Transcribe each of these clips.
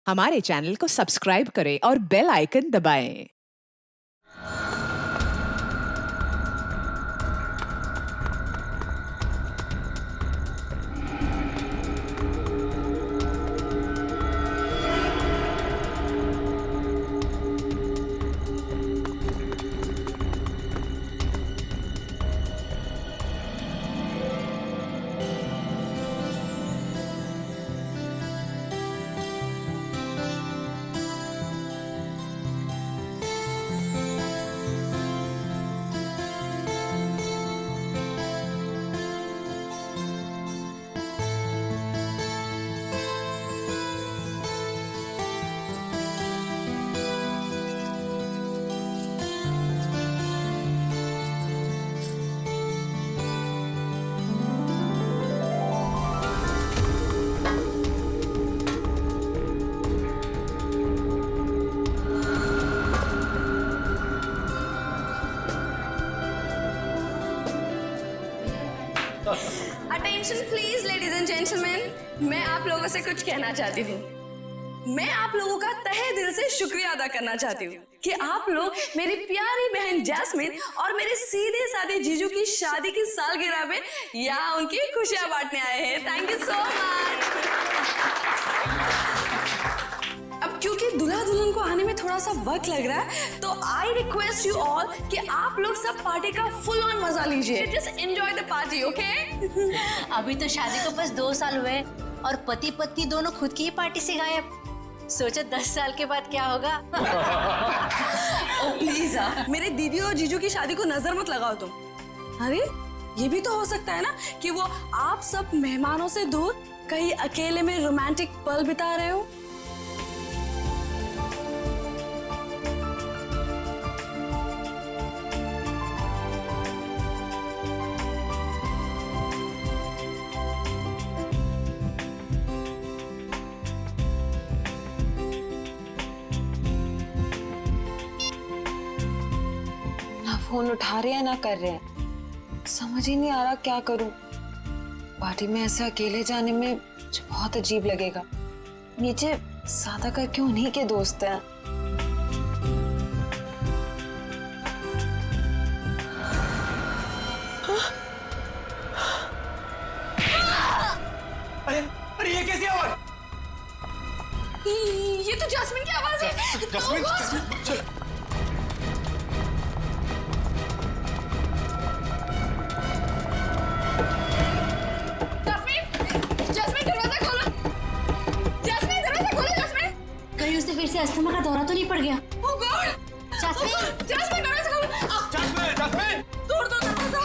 हमारे चैनल को सब्सक्राइब करें और बेल आइकन दबाएं। Attention please ladies and gentleman, मैं आप लोगों से कुछ कहना चाहती हूँ। मैं आप लोगों का तहे दिल से शुक्रिया अदा करना चाहती हूँ कि आप लोग मेरी प्यारी बहन जैस्मिन और मेरे सीधे साधे जीजू की शादी की सालगिरह में यहाँ उनकी खुशियां बांटने आए हैं। Thank you so much. अब क्योंकि दूल्हा दुल्हन को आने में थोड़ा सा वक्त लग रहा है, तो आई रिक्वेस्ट यू ऑल कि आप लोग सब पार्टी का फुल ऑन मजा लीजिए। Just enjoy the party, okay? अभी तो शादी को बस 2 साल हुए और पति पत्नी दोनों खुद की ही पार्टी से गायब। सोचो 10 साल के बाद क्या होगा। ओ प्लीज मेरे दीदी और जीजू की शादी को नजर मत लगाओ तुम। अरे ये भी तो हो सकता है ना कि वो आप सब मेहमानों से दूर कहीं अकेले में रोमांटिक पल बिता रहे हो। फोन उठा रहे हैं ना कर रहे हैं, समझ ही नहीं आ रहा क्या करूं। पार्टी में ऐसे अकेले जाने में मुझे बहुत अजीब लगेगा। नीचे सादा कर क्यों उन्हीं के दोस्त हैं। अरे ये कैसी आवाज? ये तो जैस्मिन की आवाज है। जैस्मिन, फिर से अस्थमा का दौरा तो नहीं पड़ गया? Oh God! जैस्मिन, जैस्मिन दरवाजा खोलो। Jasmine, Jasmine! तोड़ दो दरवाजा।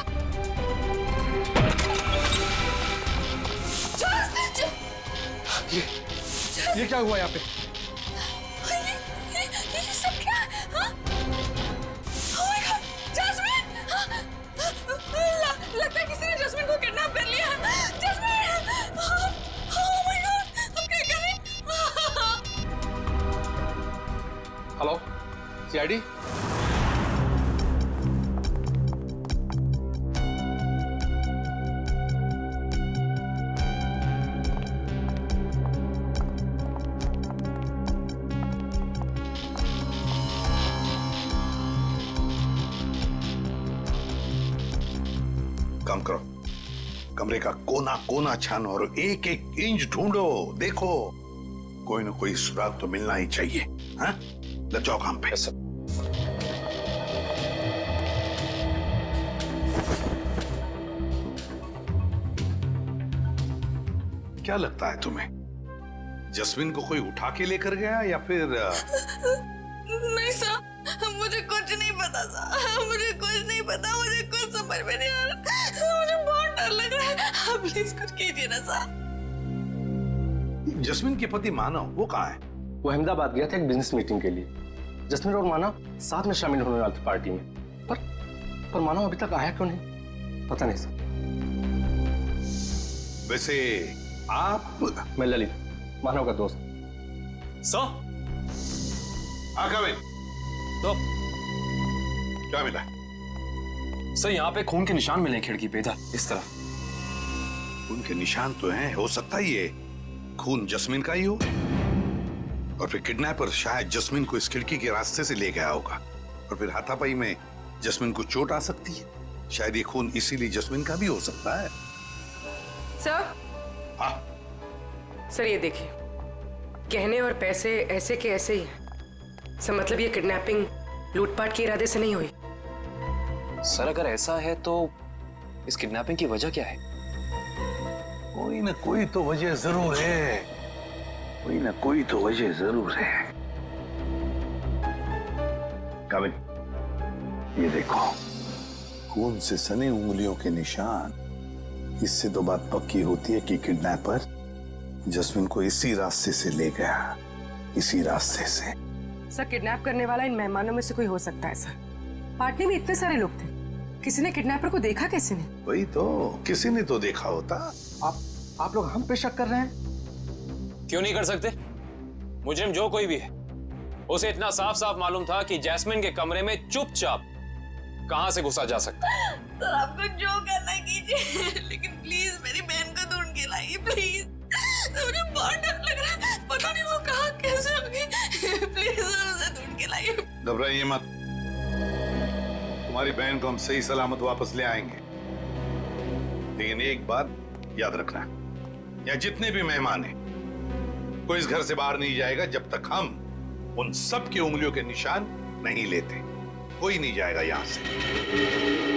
ये क्या हुआ यहाँ पे? ये सब क्या है? हाँ? Oh my God! जैस्मिन! लगता है किसी ने जैस्मिन को किडनैप कर लिया। जैस्मिन! Oh my God! हम क्या करें? Hello, CID? काम करो, कमरे का कोना कोना छानो और एक एक इंच ढूंढो। देखो कोई ना कोई सुराग तो मिलना ही चाहिए। हाँ, लग जाओ काम पे। क्या लगता है तुम्हें, जस्मिन को कोई उठा के लेकर गया या फिर? नहीं सर, मुझे कुछ नहीं पता सर, मुझे कुछ नहीं पता, मुझे कुछ समझ में नहीं आ रहा, मुझे बहुत डर लग रहा है। आप प्लीज कुछ कीजिए ना सर। जस्मिन के पति मानव वो कहाँ है? वो अहमदाबाद गया था एक बिजनेस मीटिंग के लिए। जस्मिन और मानव साथ में शामिल होने वाले थे पार्टी में, पर मानव अभी तक आया क्यों नहीं पता नहीं सर। वैसे आप? मैं ललित, मानव का दोस्त। Sir, come in. तो क्या मिला? सर यहाँ पे खून के निशान मिले हैं खिड़की पे, इधर इस तरफ। उनके निशान तो हैं, हो सकता है ये खून जस्मिन का ही हो। और फिर किडनैपर शायद जस्मिन को इस खिड़की के रास्ते से ले गया होगा और फिर हाथापाई में जस्मिन को चोट आ सकती है। शायद ये खून इसीलिए जस्मिन का भी हो सकता है। सर, हाँ सर ये देखिए, गहने और पैसे ऐसे के ऐसे ही हैं। सर मतलब ये किडनैपिंग लूटपाट के इरादे से नहीं हुई। सर अगर ऐसा है तो इस किडनैपिंग की वजह क्या है? कोई ना कोई तो वजह जरूर है, कोई ना कोई तो वजह जरूर है। काबिल, ये देखो, खून से सने उंगलियों के निशान। इससे तो बात पक्की होती है कि किडनैपर जस्मिन को इसी रास्ते से ले गया, इसी रास्ते से। सर किडनैप करने वाला इन मेहमानों में से कोई हो सकता है। सर पार्टी में इतने सारे लोग थे, किसी ने किडनैपर को देखा कैसे ने? वही तो, किसी ने तो देखा होता। आप लोग हम पे शक कर रहे हैं? क्यों नहीं कर सकते? मुजरिम जो कोई भी है, उसे इतना साफ साफ मालूम था कि जैस्मिन के कमरे में चुपचाप कहां से घुसा जा सकता है। तो आपको जो करना कीजिए, लेकिन प्लीज मेरी बहन को ढूंढ के लाइए प्लीज। मुझे बहुत डर लग रहा है, पता नहीं वो कहाँ कैसे होगी। प्लीज उसे ढूंढ के लाइए। घबराइए मत, तुम्हारी बहन को हम सही सलामत वापस ले आएंगे। लेकिन एक बात याद रखना, या जितने भी मेहमान हैं, कोई इस घर से बाहर नहीं जाएगा जब तक हम उन सब की उंगलियों के निशान नहीं लेते। कोई नहीं जाएगा यहां से।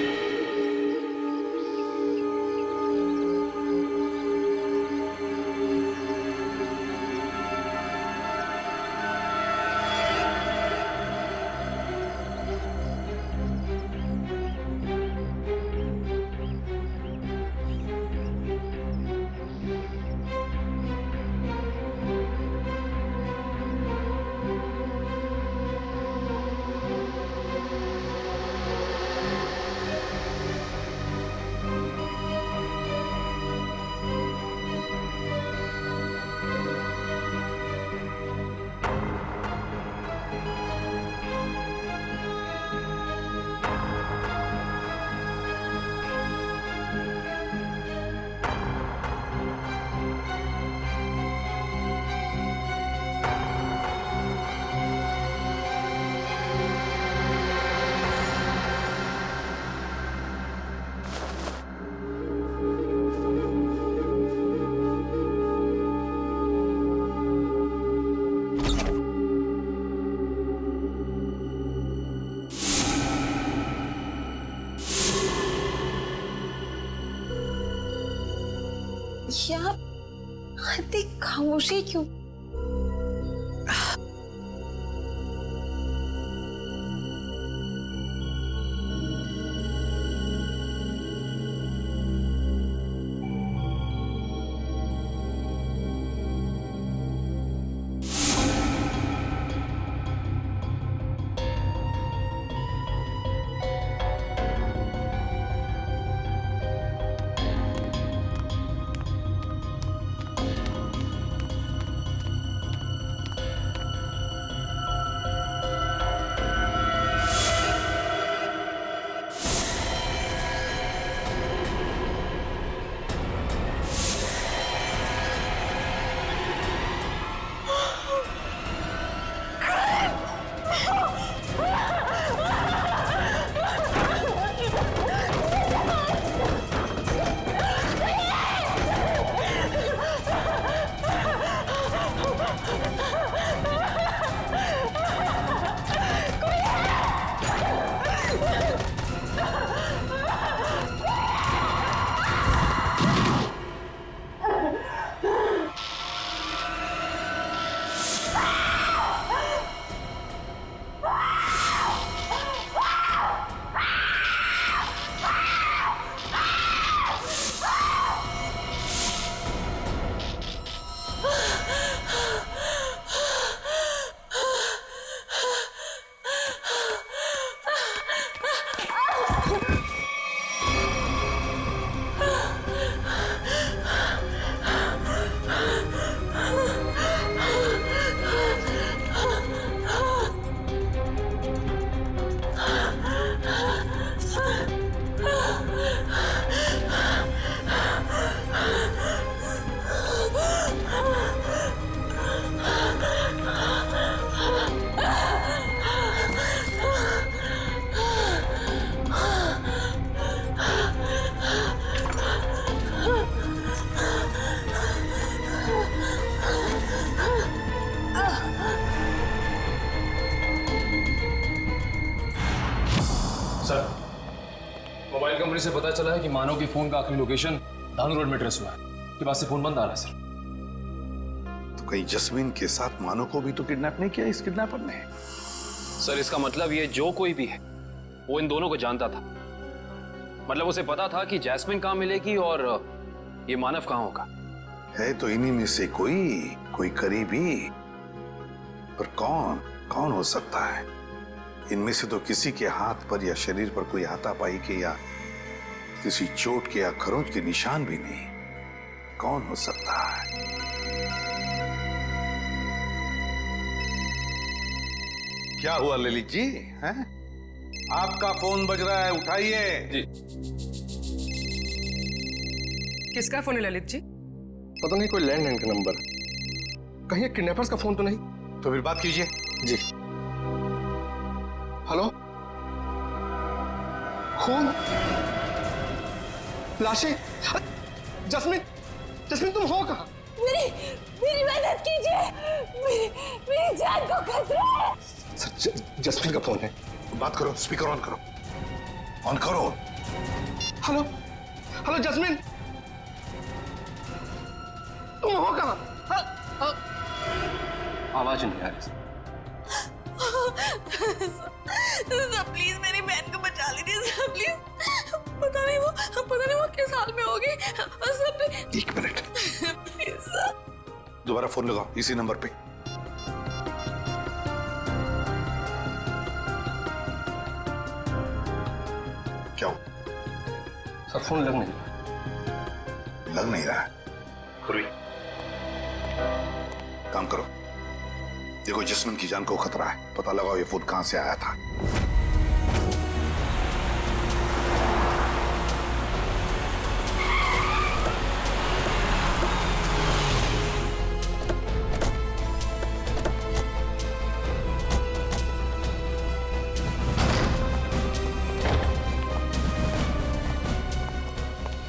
यार इतनी खामोशी क्यों? मोबाइल कंपनी से पता चला है कि मानव के फोन का आखिरी लोकेशन धानु रोड में ट्रेस हुआ है। के बाद से फोन बंद आ रहा है सर। तो कहीं जस्मीन के साथ मानो को भी तो किडनैप नहीं किया इस किडनैपर ने? सर इसका मतलब ये जो कोई भी है वो इन दोनों को जानता था। मतलब उसे पता था कि जैस्मिन कहाँ मिलेगी और ये मानव कहाँ होगा। है तो इन्हीं में से कोई करीबी, पर कौन हो सकता है? इनमें से तो किसी के हाथ पर या शरीर पर कोई हाथापाई के या किसी चोट के या खरोंच के निशान भी नहीं। कौन हो सकता है? क्या हुआ ललित जी? हैं? आपका फोन बज रहा है, उठाइए। जी। किसका फोन है ललित जी? पता नहीं, कोई लैंडलाइन का नंबर। कहीं किडनैपर्स का फोन तो नहीं? तो फिर बात कीजिए। जी। हेलो, खून, लाशें। जस्मीन तुम हो कहाँ? मेरी मदद कीजिए, मेरी जान को खतरा है। सर, जस्मीन का फोन है। बात करो, स्पीकर ऑन करो, ऑन करो। हेलो जस्मीन, तुम हो कहाँ? आवाज नहीं आ रही। सर प्लीज मेरी बहन को बचा लीजिए सर, प्लीज। पता नहीं वो किस हाल में होगी sir, please. 1 minute, please sir. दोबारा फोन लगाओ इसी नंबर पे। क्या हो? सर फोन लग नहीं लग नहीं रहा है। काम करो, देखो जस्मिन की जान को खतरा है, पता लगाओ ये फोन कहां से आया था।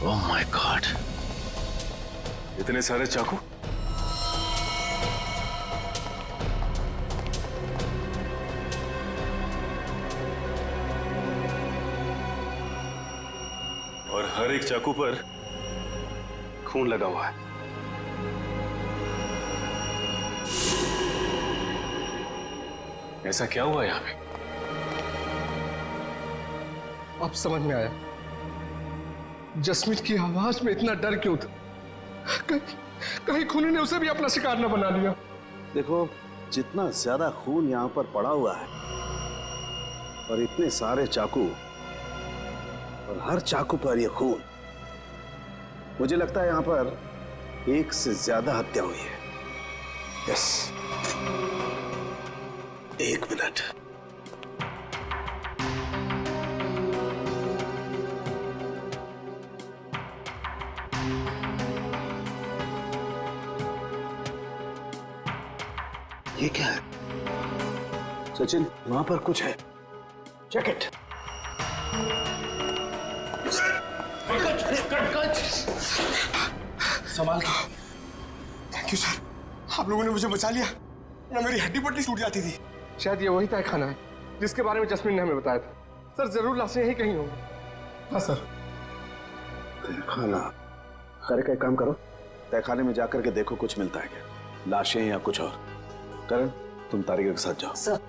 ओह माय गॉड, इतने सारे चाकू। और हर एक चाकू पर खून लगा हुआ है। ऐसा क्या हुआ यहां पे? अब समझ में आया जस्मीन की आवाज में इतना डर क्यों था। कहीं खूनी ने उसे भी अपना शिकार न बना लिया। देखो, जितना ज्यादा खून यहाँ पर पड़ा हुआ है और इतने सारे चाकू और हर चाकू पर यह खून, मुझे लगता है यहाँ पर एक से ज्यादा हत्या हुई है। Yes, 1 minute. ये क्या है? सचिन, वहां पर कुछ है। Check it. संभाल के। थैंक यू सर, आप लोगों ने मुझे बचा लिया, ना मेरी हड्डी पट्टी टूट जाती थी। शायद ये वही तय खाना है जिसके बारे में जस्मीन ने हमें बताया था। सर जरूर लाशें यहीं कहीं होंगी। हाँ सर। खाना करे का एक काम करो, तहखाने में जाकर के देखो कुछ मिलता है क्या, लाशें या कुछ और। करण, तुम तारिका के साथ जाओ। सर।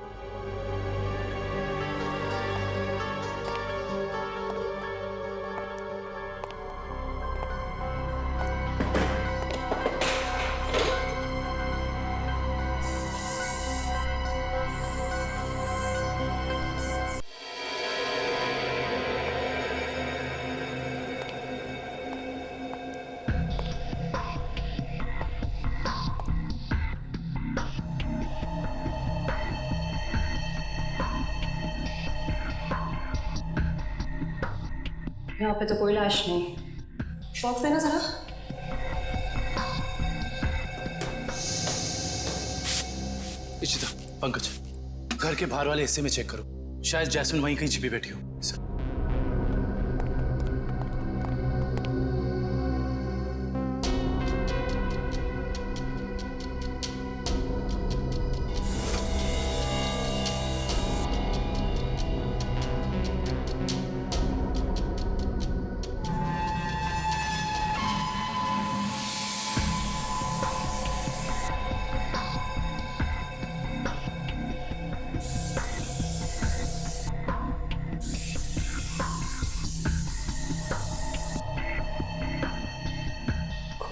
यहाँ पे तो कोई लाश नहीं। बॉक्स देना जरा। इशिता, पंकज, घर के बाहर वाले हिस्से में चेक करो, शायद जैस्मिन वहीं कहीं छिपी बैठी हो। सर।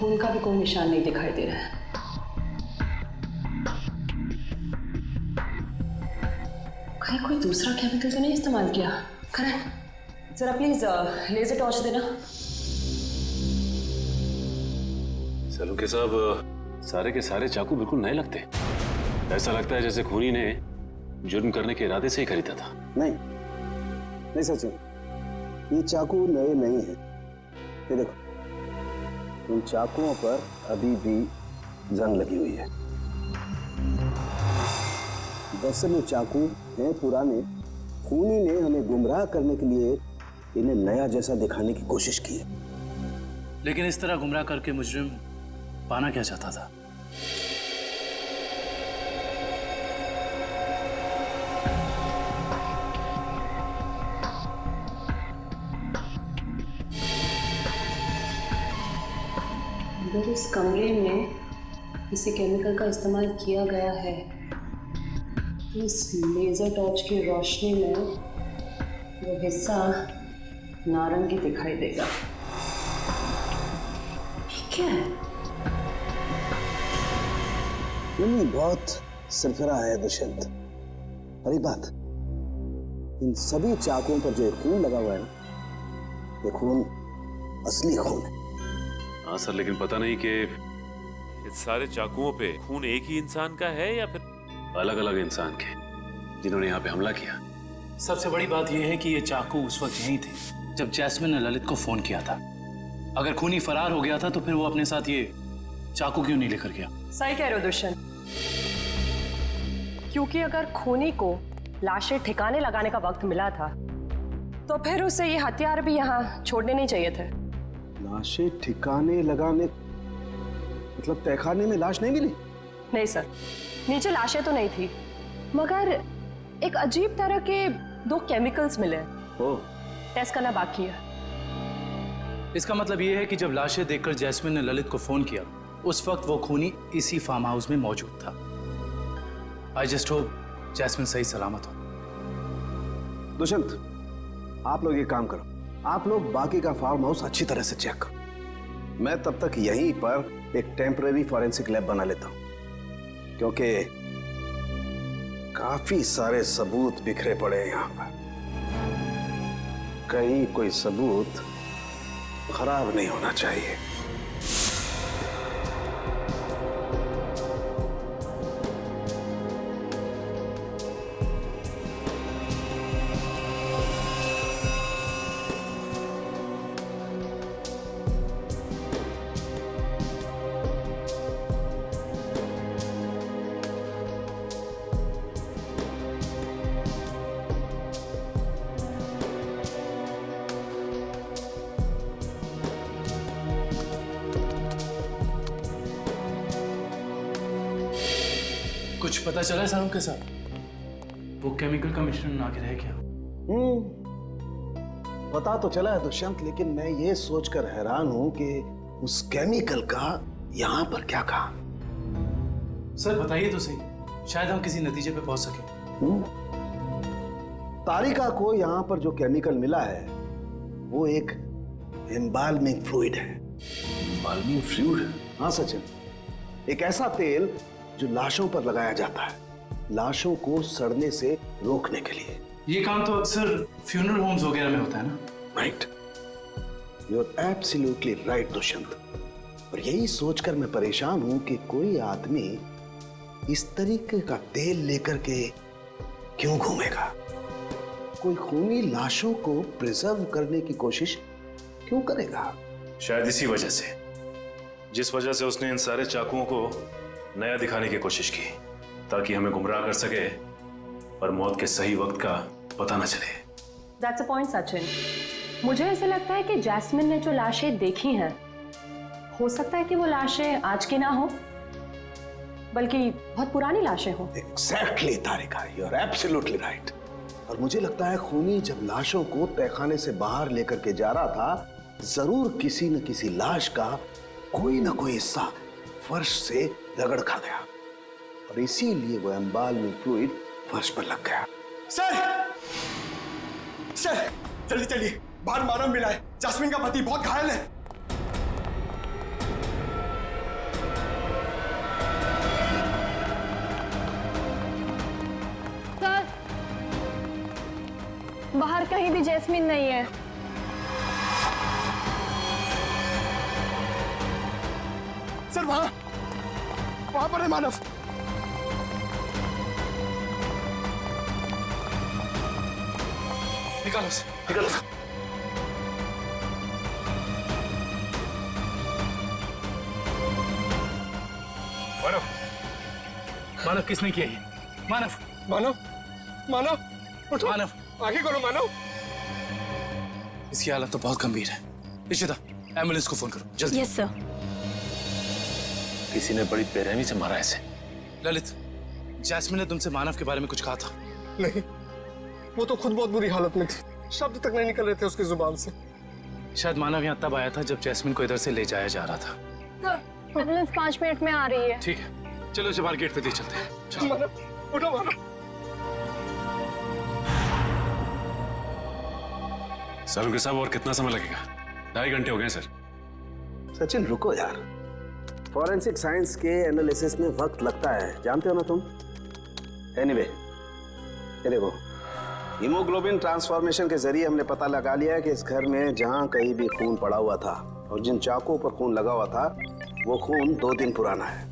खून का भी कोई निशान नहीं दिखाई दे रहा है। कहीं कोई दूसरा केमिकल तो नहीं इस्तेमाल किया? करण, जरा प्लीज लेजर टॉर्च देना। सलूके साहब, सारे के सारे चाकू बिल्कुल नए लगते। ऐसा लगता है जैसे खूनी ने जुर्म करने के इरादे से ही खरीदा था। नहीं सचिन, ये चाकू नए नहीं हैं। ये देखो, इन चाकुओं पर अभी भी जंग लगी हुई है। दरअसल ये चाकू हैं पुराने। खूनी ने हमें गुमराह करने के लिए इन्हें नया जैसा दिखाने की कोशिश की है। लेकिन इस तरह गुमराह करके मुजरिम पाना क्या चाहता था? अगर इस कमरे में किसी केमिकल का इस्तेमाल किया गया है तो इस लेजर टॉर्च की रोशनी में वो हिस्सा नारंगी दिखाई देगा। ठीक है? नहीं, बहुत सरफरा है दुष्यंत। और एक बात, इन सभी चाकुओं पर जो खून लगा हुआ है ना, ये खून असली खून है। हाँ सर, लेकिन पता नहीं कि इस सारे चाकुओं पे खून एक ही इंसान का है या फिर अलग अलग इंसान के जिन्होंने यहाँ पे हमला किया। सबसे बड़ी बात यह है कि ये चाकू उस वक्त यहीं थे जब जैस्मिन ने ललित को फोन किया था। अगर खूनी फरार हो गया था तो फिर वो अपने साथ ये चाकू क्यों नहीं लेकर गया? सही कह रहे हो दुष्यंत, क्योंकि अगर खूनी को लाशें ठिकाने लगाने का वक्त मिला था तो फिर उसे ये हथियार भी यहाँ छोड़ने नहीं चाहिए थे। लाशें ठिकाने लगाने मतलब तहखाने में लाश नहीं मिली? नहीं सर, नीचे लाशें तो नहीं थी, मगर एक अजीब तरह के 2 केमिकल्स मिले। टेस्ट करना बाकी है। इसका मतलब ये है कि जब लाशें देखकर जैस्मिन ने ललित को फोन किया, उस वक्त वो खूनी इसी फार्म हाउस में मौजूद था। आई जस्ट होप जैस्मिन सही सलामत हो। दुष्यंत, आप लोग ये काम करो, आप लोग बाकी का फार्म हाउस अच्छी तरह से चेक करो। मैं तब तक यहीं पर एक टेम्परेरी फॉरेंसिक लैब बना लेता हूं, क्योंकि काफी सारे सबूत बिखरे पड़े हैं यहां पर। कहीं कोई सबूत खराब नहीं होना चाहिए। कुछ पता चला है साहब के साथ? वो केमिकल का मिश्रण आगे रह गया। पता तो चला है दुष्यंत, लेकिन मैं ये सोचकर हैरान हूं कि उस केमिकल का यहां पर क्या काम। सर बताइए तो सही, शायद हम किसी नतीजे पे पहुंच सके। तारिका को यहां पर जो केमिकल मिला है वो एक एम्बाल्मिंग फ्लूइड है। Embalming fluid? हाँ सचिन, एक ऐसा तेल जो लाशों पर लगाया जाता है, लाशों को सड़ने से रोकने के लिए। ये काम तो अक्सर फ्यूनरल होम्स वगैरह में होता है ना? Right, you are absolutely right Dushyant. और यही सोचकर मैं परेशान हूं कि कोई आदमी इस तरीके का तेल लेकर के क्यों घूमेगा। कोई खूनी लाशों को प्रिजर्व करने की कोशिश क्यों करेगा? शायद इसी वजह से, जिस वजह से उसने इन सारे चाकुओं को नया दिखाने की कोशिश की, ताकि हमें गुमराह कर सके और मौत के सही वक्त का पता न चले। That's a point, Sachin. मुझे ऐसा लगता है कि जैस्मिन ने जो लाशें देखी हैं, हो सकता है कि वो लाशें आज की ना हो, बल्कि बहुत पुरानी लाशें हो। Exactly, Tarika, you are absolutely right। और मुझे लगता है खूनी जब लाशों को तहखाने से बाहर लेकर के जा रहा था, जरूर किसी न किसी लाश का कोई ना कोई हिस्सा फर्श से रगड़ खा गया और इसीलिए वो एम्बाल्मिंग फ्लूइड फर्श पर लग गया। सर जल्दी चलिए, बाहर मानव मिला है। जैस्मिन का पति बहुत घायल है। बाहर कहीं भी जैस्मिन नहीं है। सर वहां पर है मानव। निकालो उसे, निकालो। मानव, मानव किसने किया ये? मानव, मानव, मानव, उठो। मानव, आगे करो मानव। इसकी हालत तो बहुत गंभीर है। इशिता, एम्बुलेंस को फोन करो जल्दी। Yes sir. किसी ने बड़ी बेरहमी से मारा ऐसे। ललित, जैस्मिन ने तुमसे मानव के बारे में कुछ कहा था? नहीं, वो तो खुद बहुत बुरी हालत में थी, शब्द तक नहीं निकल रहे थे उसकी जुबान से। शायद मानव यहाँ तब आया था जब जैस्मिन को इधर से ले जाया जा रहा था। एम्बुलेंस 5 मिनट में आ रही है। ठीक है, चलो इसे बाहर गेट पे दे चलते हैं। चलो। मानव, उठो मानव। सर साहब, और कितना समय लगेगा? 2.5 घंटे हो गए सर। सचिन रुको यार, फॉरेंसिक साइंस के एनालिसिस में वक्त लगता है, जानते हो ना तुम। एनीवे, ये देखो, हीमोग्लोबिन ट्रांसफॉर्मेशन के जरिए हमने पता लगा लिया है कि इस घर में जहां कहीं भी खून पड़ा हुआ था और जिन चाकुओं पर खून लगा हुआ था वो खून 2 दिन पुराना है।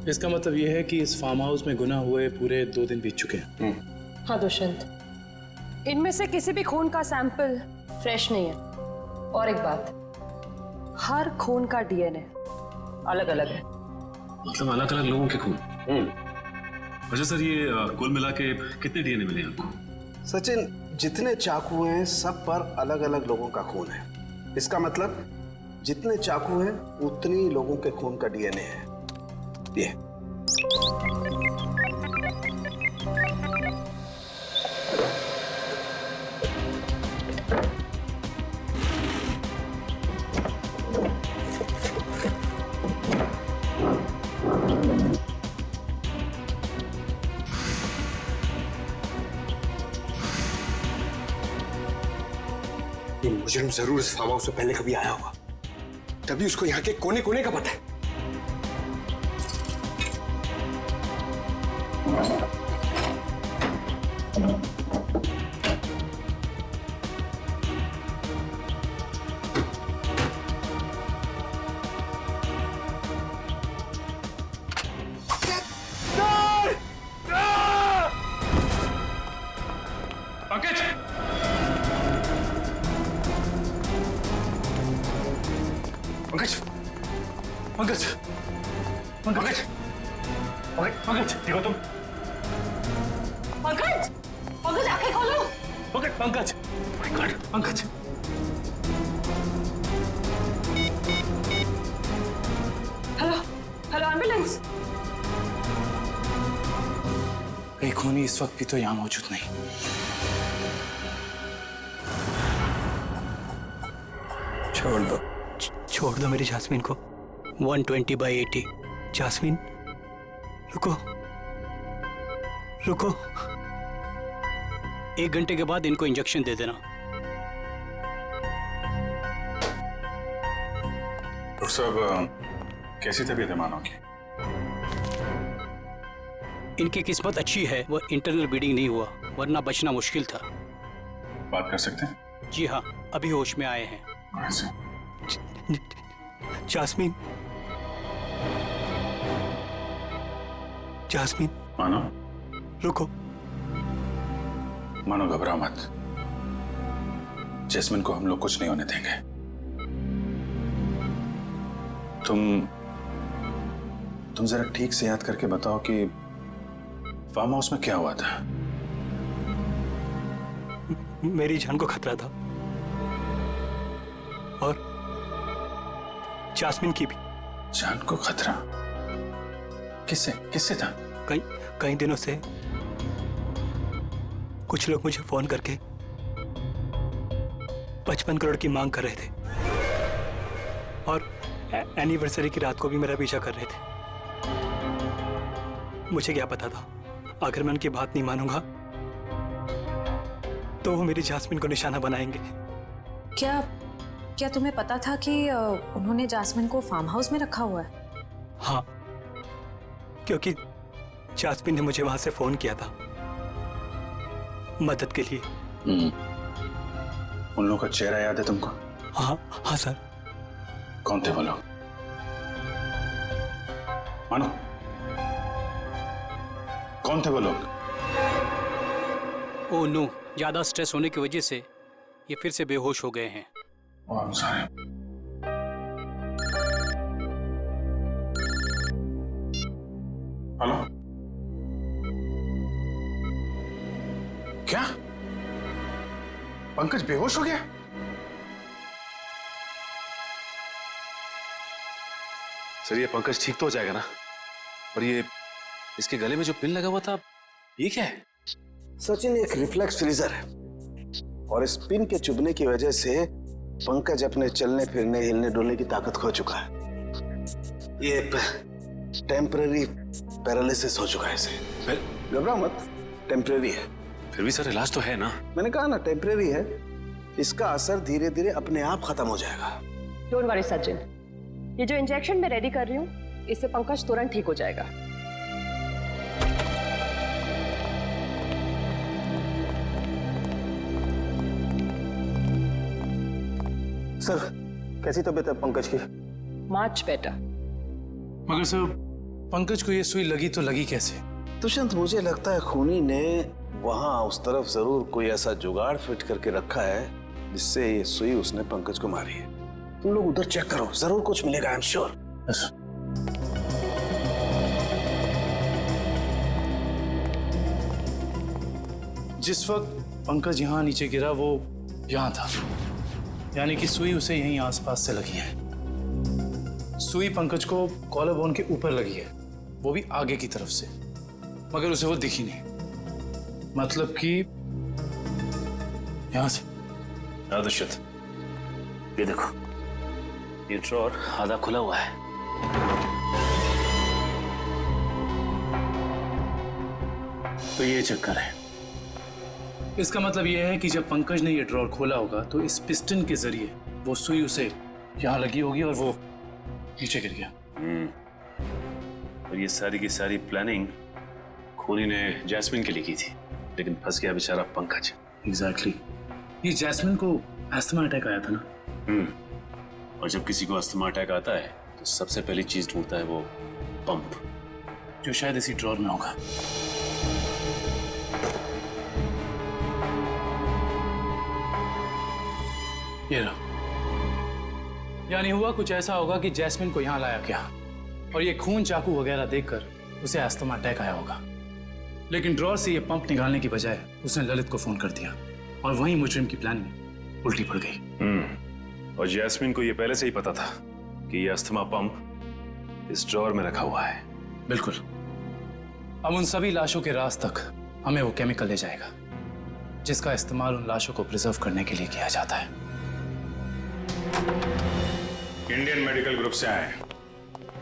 इसका मतलब यह है कि इस फार्म हाउस में गुनाह हुए पूरे 2 दिन बीत चुके हैं। हाँ दुष्यंत, इनमें से किसी भी खून का सैंपल फ्रेश नहीं है। और एक बात, हर खून का डीएनए अलग अलग है। मतलब अलग अलग लोगों के खून? अच्छा सर, ये कुल मिला के कितने डीएनए मिले आपको? सचिन, जितने चाकू हैं सब पर अलग अलग लोगों का खून है। इसका मतलब जितने चाकू हैं उतनी लोगों के खून का डीएनए है। ये मुजरिम जरूर इस फार्म हाउस से पहले कभी आया होगा, तभी उसको यहाँ के कोने कोने का पता है। पंकज! पंकज, पंकज, पंकज, पंकज, देखो तुम। पंकज, पंकज आंखें खोलो। Pankaj, Pankaj, Pankaj. Hello, hello ambulance. कहीं खूनी इस वक्त भी तो यहाँ मौजूद नहीं। छोड़ दो मेरी जास्मिन को। 120/80। जास्मिन, रुको रुको, 1 घंटे के बाद इनको इंजेक्शन दे देना। डॉक्टर साहब, कैसी तबीयत है मानव की? इनकी किस्मत अच्छी है, वो इंटरनल ब्लीडिंग नहीं हुआ, वरना बचना मुश्किल था। बात कर सकते हैं? जी हाँ, अभी होश में आए हैं। Jasmine, jasmine. मानव, रुको। मानो, घबरा मत। जैस्मिन को हम लोग कुछ नहीं होने देंगे। तुम जरा ठीक से याद करके बताओ कि फार्म हाउस में क्या हुआ था? मेरी जान को खतरा था और जास्मिन की भी। जान को खतरा? किससे किससे था? कई दिनों से कुछ लोग मुझे फोन करके 55 करोड़ की मांग कर रहे थे और एनिवर्सरी की रात को भी मेरा पीछा कर रहे थे। मुझे क्या पता था, अगर मैं उनकी बात नहीं मानूंगा तो वो मेरी जास्मिन को निशाना बनाएंगे। क्या तुम्हें पता था कि उन्होंने जास्मिन को फार्म हाउस में रखा हुआ है? हाँ, क्योंकि जास्मिन ने मुझे वहां से फोन किया था मदद के लिए। उन लोगों का चेहरा याद है तुमको? हाँ हाँ सर। कौन थे वो लोग? मानो, कौन थे वो लोग? ओ नो, ज्यादा स्ट्रेस होने की वजह से ये फिर से बेहोश हो गए हैं। I'm sorry. हेलो, क्या पंकज बेहोश हो गया? सर ये पंकज ठीक तो हो जाएगा ना? और ये इसके गले में जो पिन लगा हुआ था, ये क्या है? सचिन, एक रिफ्लेक्स फ्रीजर है और इस पिन के चुभने की वजह से पंकज अपने चलने फिरने हिलने डुलने की ताकत खो चुका है। ये टेम्पररी पैरालिसिस हो चुका है इसे। घबराओ मत, टेम्पररी है। फिर भी सर इलाज तो है ना? मैंने कहा ना टेम्पररी है, इसका असर धीरे धीरे अपने आप खत्म हो जाएगा। डोंट वरी सचिन, ये जो इंजेक्शन मैं रेडी कर रही हूँ इससे पंकज तुरंत ठीक हो जाएगा। सर कैसी तबीयत है पंकज की? Much better. मगर सर पंकज को ये सुई लगी तो लगी कैसे? दुष्यंत, मुझे लगता है खूनी ने वहां उस तरफ जरूर कोई ऐसा जुगाड़ फिट करके रखा है जिससे ये सुई उसने पंकज को मारी है। तुम लोग उधर चेक करो, जरूर कुछ मिलेगा, आई एम श्योर। जिस वक्त पंकज यहाँ नीचे गिरा वो यहाँ था, यानी कि सुई उसे यहीं आसपास से लगी है। सुई पंकज को कॉलर बोन के ऊपर लगी है, वो भी आगे की तरफ से, मगर उसे वो दिखी नहीं। मतलब कि यहां से। दुष्यंत, ये देखो, ये ड्रॉर आधा खुला हुआ है। तो ये चक्कर है। इसका मतलब ये है कि जब पंकज ने ये ड्रॉर खोला होगा तो इस पिस्टन के जरिए वो सुई उसे यहां लगी होगी और वो नीचे गिर गया। और ये सारी की सारी प्लानिंग खूनी ने जैस्मिन के लिए की थी, लेकिन फंस गया बेचारा पंकज। एग्जैक्टली। ये जैस्मिन को अस्थमा अटैक आया था ना? और जब किसी को अस्थमा अटैक आता है तो सबसे पहली चीज ढूंढता है वो पंप, जो शायद इसी ड्रॉर में होगा। ये रहा। यानी हुआ कुछ ऐसा होगा कि जैस्मिन को यहां लाया गया और ये खून चाकू वगैरह देखकर उसे अस्थमा अटैक आया होगा, लेकिन ड्रॉर से ये पंप निकालने की बजाय उसने ललित को फोन कर दिया और वहीं मुजरिम की प्लानिंग उल्टी पड़ गई। और जैस्मिन को ये पहले से ही पता था कि ये अस्थमा पंप इस ड्रॉर में रखा हुआ है। बिल्कुल। अब उन सभी लाशों के राज तक हमें वो केमिकल ले जाएगा जिसका इस्तेमाल उन लाशों को प्रिजर्व करने के लिए किया जाता है। इंडियन मेडिकल ग्रुप से आए,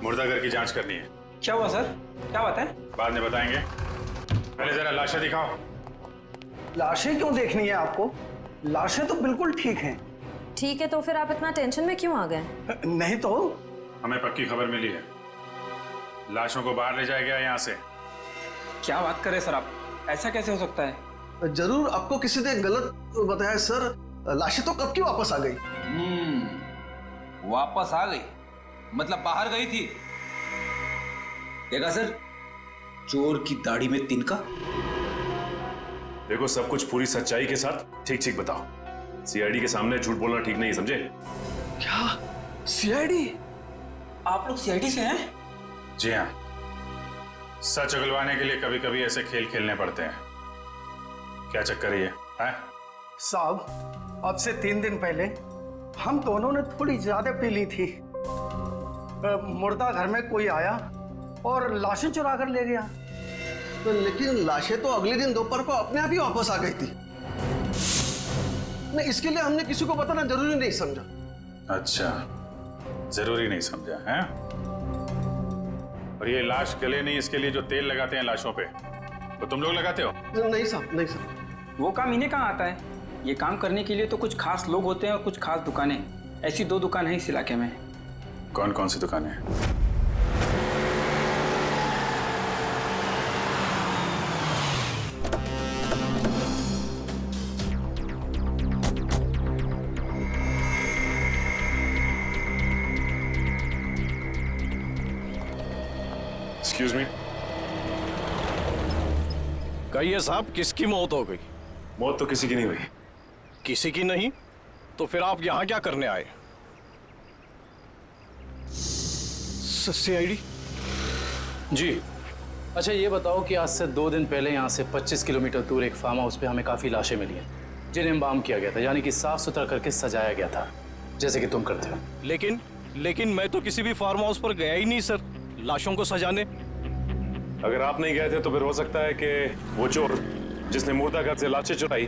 मुर्दाघर की जांच करनी है। क्या हुआ सर? क्या बात है? बाद में बताएंगे, पहले जरा लाशें दिखाओ। लाशें क्यों देखनी है आपको? लाशें तो बिल्कुल ठीक हैं। ठीक है, तो फिर आप इतना टेंशन में क्यों आ गए? नहीं तो। हमें पक्की खबर मिली है, लाशों को बाहर ले जाया गया यहाँ से। क्या बात कर रहे सर आप? ऐसा कैसे हो सकता है? जरूर आपको किसी ने गलत बताया सर। लाशें तो कब की वापस आ गई। वापस आ गई मतलब बाहर गई थी। देखा सर, चोर की दाढ़ी में तिनका। देखो, सब कुछ पूरी सच्चाई के साथ ठीक ठीक बताओ। सीआईडी के सामने झूठ बोलना ठीक नहीं, समझे? क्या? सीआईडी? आप लोग सीआईडी से हैं? जी हाँ, सच उगलवाने के लिए कभी कभी ऐसे खेल खेलने पड़ते हैं। क्या चक्कर है? साहब, अब से 3 दिन पहले हम दोनों ने थोड़ी ज्यादा पी ली थी। मुर्दा घर में कोई आया और लाशें चुरा कर ले गया। तो लेकिन लाशें तो अगले दिन दोपहर को अपने आप ही वापस आ गई थी। नहीं, इसके लिए हमने किसी को बताना जरूरी नहीं समझा। अच्छा, जरूरी नहीं समझा है? और ये लाश गले नहीं, इसके लिए जो तेल लगाते हैं लाशों पे, वो तुम लोग लगाते हो? नहीं साहब, नहीं साहब। वो काम इन्हें कहाँ आता है? ये काम करने के लिए तो कुछ खास लोग होते हैं और कुछ खास दुकानें। ऐसी 2 दुकान है इस इलाके में। कौन कौन सी दुकानें हैं? Excuse me. कहिए साहब, किसकी मौत हो गई? मौत तो किसी की नहीं हुई। किसी की नहीं? तो फिर आप यहाँ क्या करने आए? सीआईडी? जी। अच्छा ये बताओ कि आज से 2 दिन पहले यहाँ से 25 किलोमीटर दूर एक फार्म हाउस पे हमें काफ़ी लाशें मिली हैं जिन्हें एम्बाम किया गया था, यानी कि साफ सुथरा करके सजाया गया था, जैसे कि तुम करते हो। लेकिन मैं तो किसी भी फार्म हाउस पर गया ही नहीं सर, लाशों को सजाने। अगर आप नहीं गए थे तो फिर हो सकता है कि वो चोर जिसने मुर्दाघर से लाशें चुराई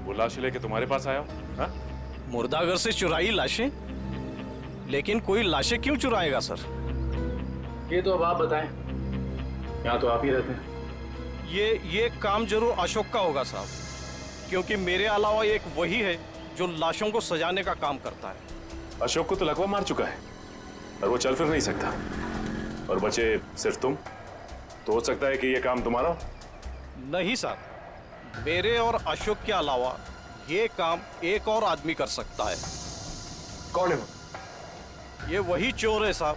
वो लाशें लेके तुम्हारे पास आया हो। हाँ? मुर्दाघर से चुराई लाशें? लेकिन कोई लाशें क्यों चुराएगा सर? ये तो अब आप बताएं, यहाँ तो आप ही रहते हैं। ये काम जरूर अशोक का होगा साहब, क्योंकि मेरे अलावा एक वही है जो लाशों को सजाने का काम करता है। अशोक को तो लकवा मार चुका है और वो चल फिर नहीं सकता, और बचे सिर्फ तुम। तो हो सकता है कि ये काम तुम्हारा हो। नहीं साहब, मेरे और अशोक के अलावा ये काम एक और आदमी कर सकता है। कौन है वो? ये वही चोर है साहब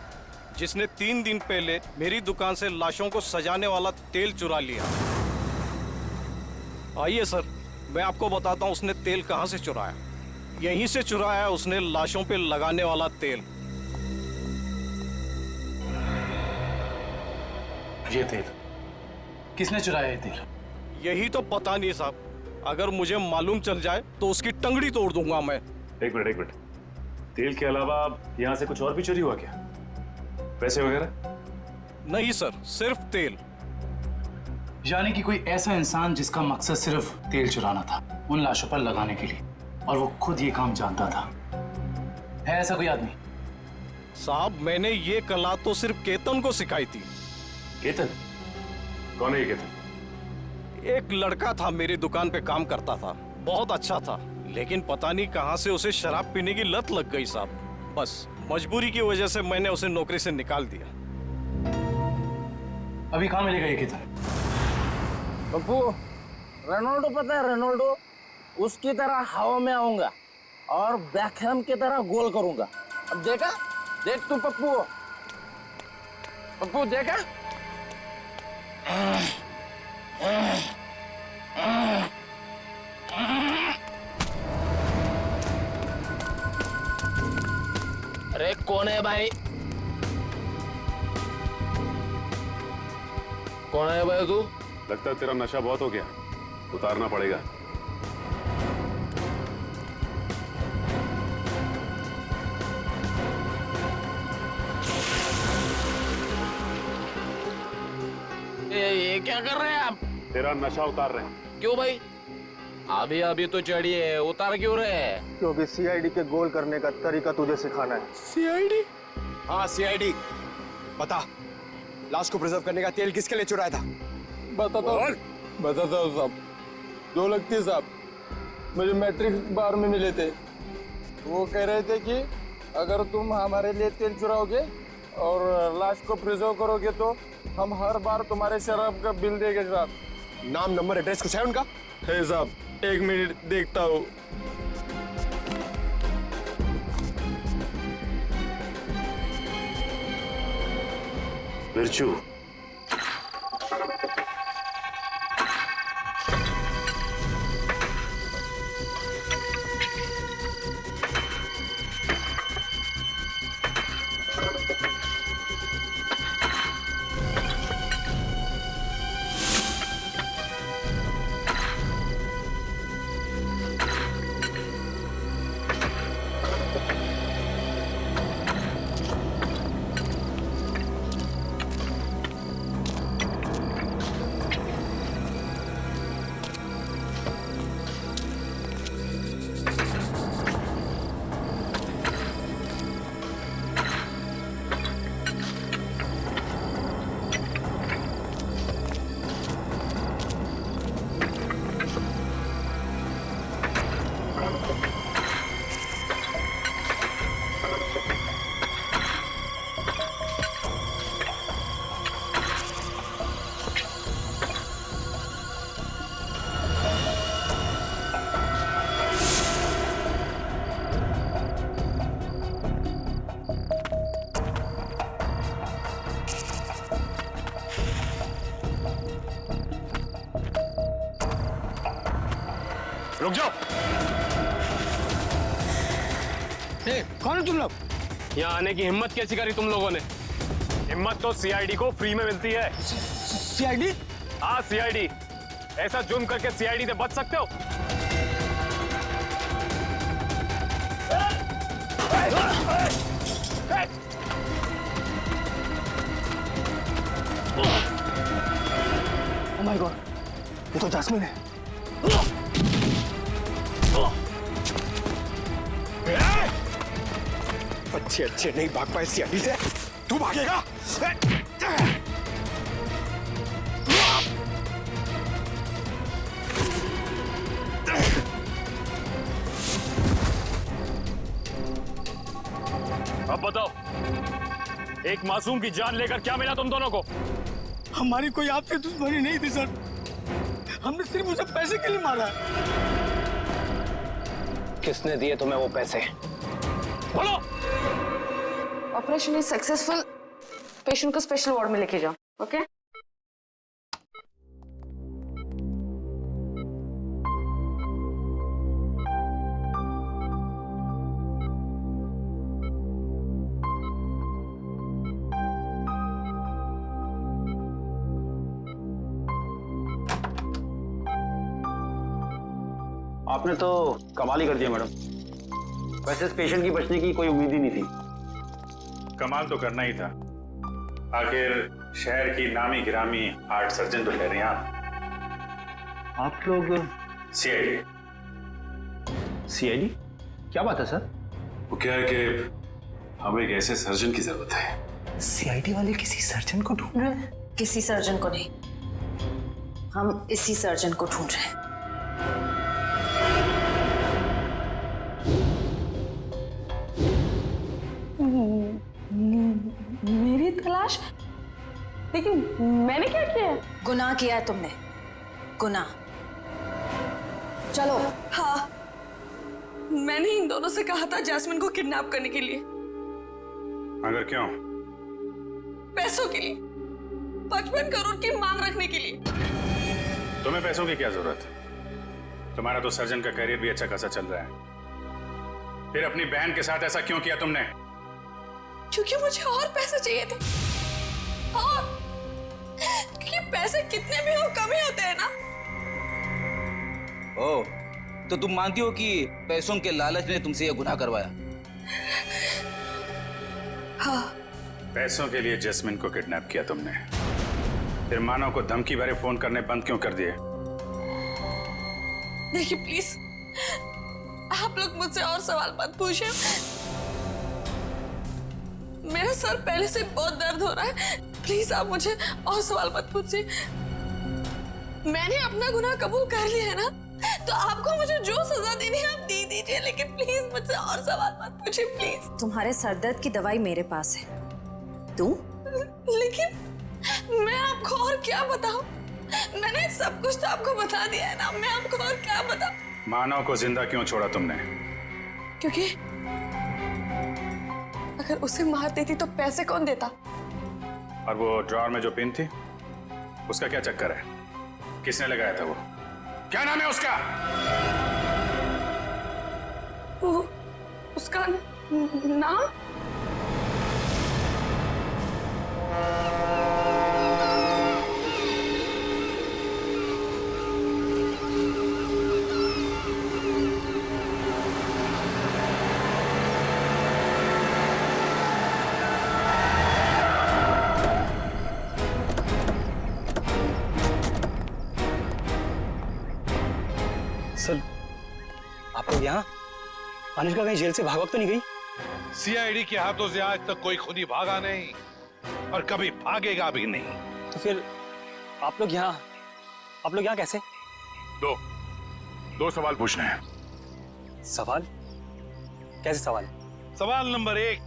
जिसने 3 दिन पहले मेरी दुकान से लाशों को सजाने वाला तेल चुरा लिया। आइए सर, मैं आपको बताता हूँ उसने तेल कहाँ से चुराया। यहीं से चुराया है उसने लाशों पे लगाने वाला तेल। ये तेल किसने चुराया? ये तेल यही तो पता नहीं साहब, अगर मुझे मालूम चल जाए तो उसकी टंगड़ी तोड़ दूंगा मैं। एक मिनट। तेल के अलावा यहाँ से कुछ और भी चोरी हुआ क्या? पैसे वगैरह? नहीं सर, सिर्फ तेल। यानी कि कोई ऐसा इंसान जिसका मकसद सिर्फ तेल चुराना था उन लाशों पर लगाने के लिए, और वो खुद ये काम जानता था। है ऐसा कोई आदमी? साहब मैंने ये कला तो सिर्फ केतन को सिखाई थी। केतन? कौन है ये केतन? एक लड़का था, मेरी दुकान पे काम करता था, बहुत अच्छा था, लेकिन पता नहीं कहां से उसे शराब पीने की लत लग गई साहब। बस मजबूरी की वजह से मैंने उसे नौकरी से निकाल दिया। अभी कहाँ मिलेगा ये केतन? पप्पू, रोनाल्डो पता है रोनाल्डो? उसकी तरह हवा में आऊंगा और बैकहैम की तरह गोल करूंगा। अब देखा? देख तू पप्पू देखा? अरे कौन है भाई? कौन है भाई तू? लगता है तेरा नशा बहुत हो गया, उतारना पड़ेगा। ये क्या कर रहे हैं आप? तेरा नशा उतार रहे हैं। क्यों भाई? अभी तो चढ़ी है, उतार क्यों रहे हैं? क्योंकि सीआईडी के गोल करने का तरीका तुझे सिखाना है। सीआईडी? हाँ सीआईडी। बता, लाश को प्रिजर्व करने का तेल किसके लिए चुराया था? बताता हूँ साहब। 2 लगती साहब, मुझे मैट्रिक्स बार में मिले थे। वो कह रहे थे कि अगर तुम हमारे लिए तेल चुराओगे और लाश को प्रिजर्व करोगे तो हम हर बार तुम्हारे शराब का बिल देंगे साहब। नाम नंबर एड्रेस कुछ है उनका? है साहब, 1 मिनट देखता हूँ। बिरजू, रुक जाओ। कौन है तुम लोग? यहाँ आने की हिम्मत कैसी करी तुम लोगों ने? हिम्मत तो सीआईडी को फ्री में मिलती है। सीआईडी? हाँ सीआईडी। ऐसा जुर्म करके सीआईडी से बच सकते हो? ओह माय गॉड, ये तो जैस्मिन है। अच्छे अच्छे नहीं भाग पाए सीआईडी से, तू भागेगा? अब बताओ, एक मासूम की जान लेकर क्या मिला तुम दोनों को? हमारी कोई आपसे दुश्मनी नहीं थी सर, हमने सिर्फ उसे पैसे के लिए मारा है। किसने दिए तुम्हें वो पैसे? बोलो। Operation is successful. पेशेंट को स्पेशल वार्ड में लेके जाओ। ओके? आपने तो कमाल ही कर दिया मैडम। वैसे इस पेशेंट की बचने की कोई उम्मीद ही नहीं थी। कमाल तो करना ही था, आखिर शहर की नामी गिरामी हार्ट सर्जन तो ठहरे आप लोग। सीआईडी। सीआईडी? क्या बात है सर? वो क्या है कि हमें एक ऐसे सर्जन की जरूरत है। सीआईडी वाले किसी सर्जन को ढूंढ रहे हैं? किसी सर्जन को नहीं, हम इसी सर्जन को ढूंढ रहे हैं। मेरी तलाश? लेकिन मैंने क्या किया है? गुनाह किया है तुमने, गुनाह। चलो। हाँ, मैंने इन दोनों से कहा था जैस्मिन को किडनैप करने के लिए। मगर क्यों? पैसों के लिए, 55 करोड़ की मांग रखने के लिए। तुम्हें पैसों की क्या जरूरत है? तुम्हारा तो सर्जन का करियर भी अच्छा खासा चल रहा है, फिर अपनी बहन के साथ ऐसा क्यों किया तुमने? क्योंकि मुझे और पैसे चाहिए थे, और क्योंकि पैसे कितने भी हो कम ही होते हैं ना। ओह, तो तुम मानती हो कि पैसों के लालच ने तुमसे यह गुनाह करवाया? हाँ। पैसों के लिए जैस्मिन को किडनैप किया तुमने, फिर मानव को धमकी भरे फोन करने बंद क्यों कर दिए? देखिए प्लीज, आप लोग मुझसे और सवाल मत पूछिए। मेरा सर पहले से बहुत दर्द हो रहा है, प्लीज आप मुझे और सवाल मत पूछिए। मैंने अपना गुनाह कबूल कर लिया है ना, तो आपको मुझे जो सजा देनी है आप दे दीजिए, लेकिन प्लीज मुझसे और सवाल मत पूछिए प्लीज। तुम्हारे सरदर्द की दवाई मेरे पास है, तू? लेकिन मैं आपको और क्या बताऊं? मैंने सब कुछ तो आपको बता दिया है ना, मैं आपको और क्या बताऊं? मानव को जिंदा क्यों छोड़ा तुमने? क्योंकि अगर उसे मार देती तो पैसे कौन देता? और वो ड्रॉअर में जो पिन थी, उसका क्या चक्कर है? किसने लगाया था वो? क्या नाम है उसका? वो उसका नाम? सर, आप लोग यहाँ? अनुष्का कहीं जेल से भाग तो नहीं गई? सीआईडी के हाथों से आज तक कोई खुदी भागा नहीं और कभी भागेगा भी नहीं। तो फिर आप लोग यहाँ कैसे? दो सवाल पूछने हैं। सवाल? कैसे सवाल? सवाल नंबर 1,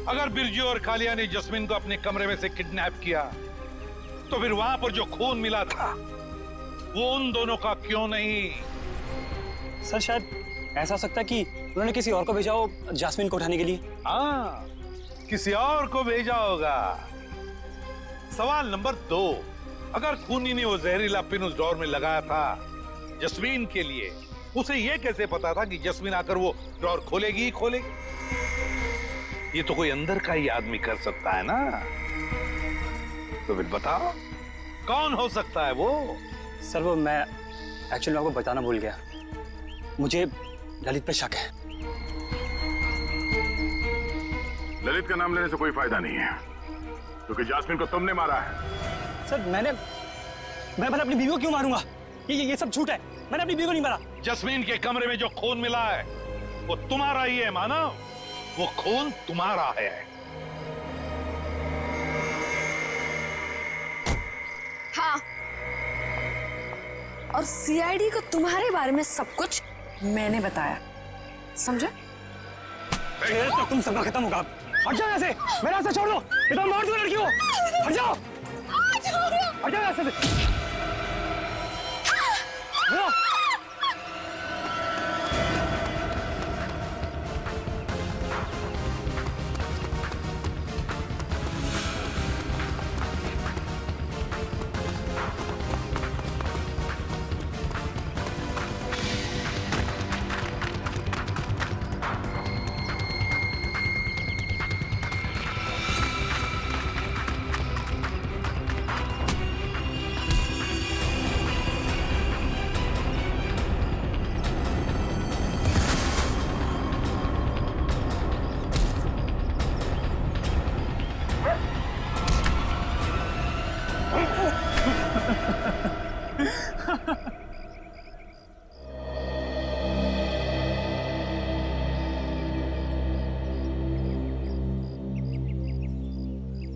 अगर बिरजू और कालिया ने जस्मिन को अपने कमरे में से किडनैप किया, तो फिर वहां पर जो खून मिला था वो उन दोनों का क्यों नहीं? सर, शायद ऐसा हो सकता है कि उन्होंने किसी और को भेजा हो जैस्मिन को उठाने के लिए। हाँ, किसी और को भेजा होगा। सवाल नंबर 2, अगर खूनी ने वो जहरीला पिन उस डोर में लगाया था जस्मीन के लिए, उसे ये कैसे पता था कि जस्मीन आकर वो ड्रॉर खोलेगी ही खोलेगी? ये तो कोई अंदर का ही आदमी कर सकता है ना। तो फिर बताओ कौन हो सकता है वो? सर वो मैं एक्चुअली आपको बताना भूल गया, मुझे ललित पे शक है। ललित का नाम लेने से कोई फायदा नहीं है, क्योंकि जास्मिन को तुमने मारा है। सर मैं अपनी बीवी को क्यों मारूंगा? ये सब झूठ है, मैंने अपनी बीवी को नहीं मारा। जस्मीन के कमरे में जो खून मिला है वो तुम्हारा ही है मानव, वो खून तुम्हारा है। हाँ, और सीआईडी को तुम्हारे बारे में सब कुछ मैंने बताया, समझे? तो तुम सबका खत्म होगा। हट जाओ यहाँ से, मेरा रास्ता छोड़ दो, ये तो मार दो लड़की को। हट जाओ, हट जाओ यहाँ से।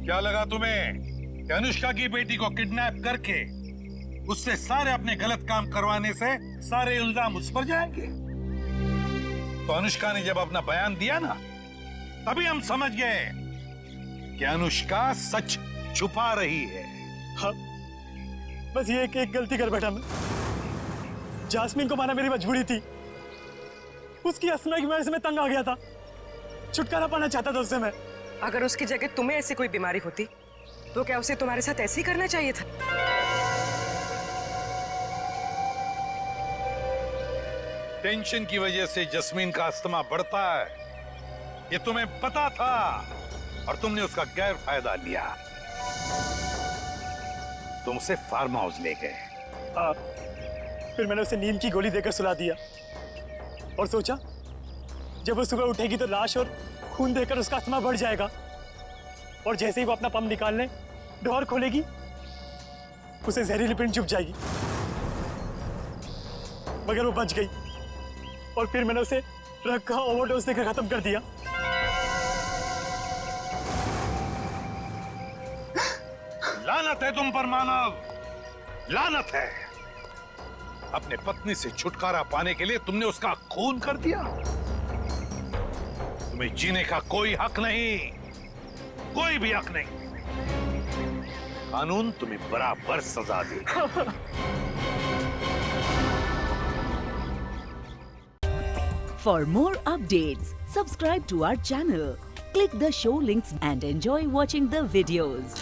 क्या लगा तुम्हें कि अनुष्का की बेटी को किडनैप करके उससे सारे अपने गलत काम करवाने से सारे इल्जाम उस पर जाएंगे? तो अनुष्का ने जब अपना बयान दिया ना, तभी हम समझ गए कि अनुष्का सच छुपा रही है। हाँ, बस ये एक गलती कर बैठा मैं। जास्मीन को मारना मेरी मजबूरी थी, उसकी असमय की वजह से मैं तंग आ गया था, छुटकारा पाना चाहता था उससे मैं। अगर उसकी जगह तुम्हें ऐसी कोई बीमारी होती तो क्या उसे तुम्हारे साथ ऐसे ही करना चाहिए था? टेंशन की वजह से जस्मीन का अस्थमा बढ़ता है, ये तुम्हें पता था और तुमने उसका गैर फायदा लिया। तुम उसे फार्म हाउस ले गए। हाँ, फिर मैंने उसे नींद की गोली देकर सुला दिया और सोचा जब वो सुबह उठेगी तो लाश और खून देकर उसका अस्थमा बढ़ जाएगा, और जैसे ही वो अपना पंप निकालने डोर खोलेगी उसे जहरीली पिंड चुभ जाएगी। मगर वो बच गई और फिर मैंने उसे ड्रग का ओवरडोज देकर खत्म कर दिया। लानत है तुम पर मानव, लानत है। अपने पत्नी से छुटकारा पाने के लिए तुमने उसका खून कर दिया। तुम्हें जीने का कोई हक नहीं, कोई भी हक नहीं। कानून तुम्हें बराबर सजा देगा। For more updates, subscribe to our channel, click the show links and enjoy watching the videos.